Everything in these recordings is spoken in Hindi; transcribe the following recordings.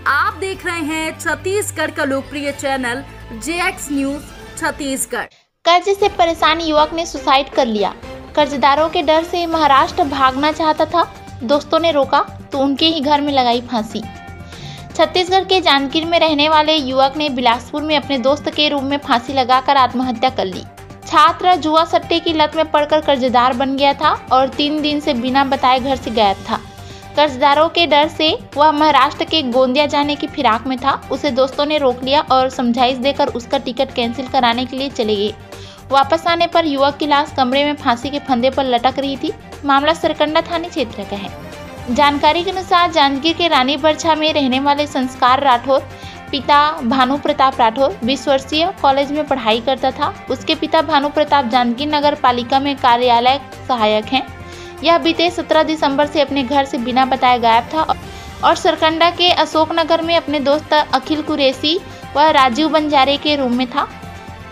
आप देख रहे हैं छत्तीसगढ़ का लोकप्रिय चैनल JX न्यूज छत्तीसगढ़। कर्ज से परेशान युवक ने सुसाइड कर लिया। कर्जदारों के डर से महाराष्ट्र भागना चाहता था, दोस्तों ने रोका तो उनके ही घर में लगाई फांसी। छत्तीसगढ़ के जांजगीर में रहने वाले युवक ने बिलासपुर में अपने दोस्त के रूम में फांसी लगाकर आत्महत्या कर ली। छात्र जुआ सट्टे की लत में पड़कर कर्जदार बन गया था और 3 दिन से बिना बताए घर से गायब था। कर्जदारों के डर से वह महाराष्ट्र के गोंदिया जाने की फिराक में था। उसे दोस्तों ने रोक लिया और समझाइश देकर उसका टिकट कैंसिल कराने के लिए चले गए। वापस आने पर युवक की लाश कमरे में फांसी के फंदे पर लटक रही थी। मामला सरकंडा थाने क्षेत्र का है। जानकारी के अनुसार जांजगीर के रानी बरछा में रहने वाले संस्कार राठौर पिता भानु प्रताप राठौर 20 वर्षीय कॉलेज में पढ़ाई करता था। उसके पिता भानु प्रताप जांजगीर नगर पालिका में कार्यालय सहायक हैं। यह बीते 17 दिसंबर से अपने घर से बिना बताए गायब था और सरकंडा के अशोकनगर में अपने दोस्त अखिल कुरैशी व राजीव बंजारे के रूम में था।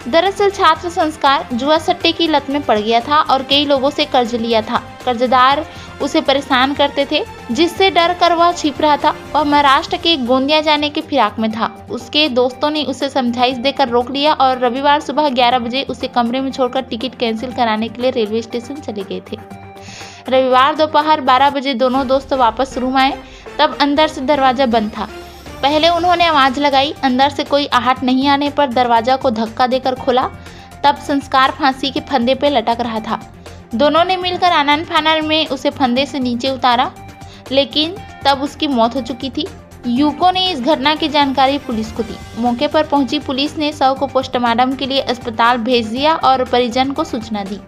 दरअसल छात्र संस्कार जुआ सट्टे की लत में पड़ गया था और कई लोगों से कर्ज लिया था। कर्जदार उसे परेशान करते थे, जिससे डर कर वह छिप रहा था। वह महाराष्ट्र के गोंदिया जाने के फिराक में था। उसके दोस्तों ने उसे समझाइश देकर रोक लिया और रविवार सुबह 11 बजे उसे कमरे में छोड़कर टिकट कैंसिल कराने के लिए रेलवे स्टेशन चले गए थे। रविवार दोपहर 12 बजे दोनों दोस्त वापस रूम आए, तब अंदर से दरवाजा बंद था। पहले उन्होंने आवाज लगाई, अंदर से कोई आहट नहीं आने पर दरवाजा को धक्का देकर खोला। तब संस्कार फांसी के फंदे पे लटक रहा था। दोनों ने मिलकर आनन फानन में उसे फंदे से नीचे उतारा, लेकिन तब उसकी मौत हो चुकी थी। युवकों ने इस घटना की जानकारी पुलिस को दी। मौके पर पहुंची पुलिस ने शव को पोस्टमार्टम के लिए अस्पताल भेज दिया और परिजन को सूचना दी।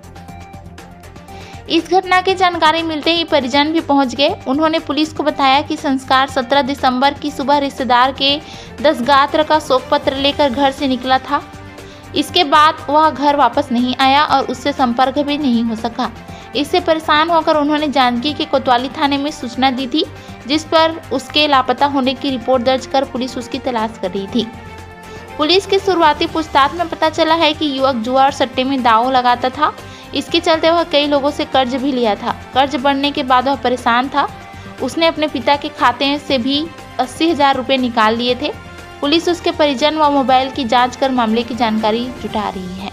इस घटना की जानकारी मिलते ही परिजन भी पहुंच गए। उन्होंने पुलिस को बताया कि संस्कार 17 दिसंबर की सुबह रिश्तेदार के 10 गात्र का शोक पत्र लेकर घर से निकला था। इसके बाद वह घर वापस नहीं आया और उससे संपर्क भी नहीं हो सका। इससे परेशान होकर उन्होंने जांजगीर के कोतवाली थाने में सूचना दी थी, जिस पर उसके लापता होने की रिपोर्ट दर्ज कर पुलिस उसकी तलाश कर रही थी। पुलिस की शुरुआती पूछताछ में पता चला है कि युवक जुआ और सट्टे में दांव लगाता था। इसके चलते वह कई लोगों से कर्ज भी लिया था। कर्ज बढ़ने के बाद वह परेशान था। उसने अपने पिता के खाते से भी 80,000 रुपये निकाल लिए थे। पुलिस उसके परिजन व मोबाइल की जांच कर मामले की जानकारी जुटा रही है।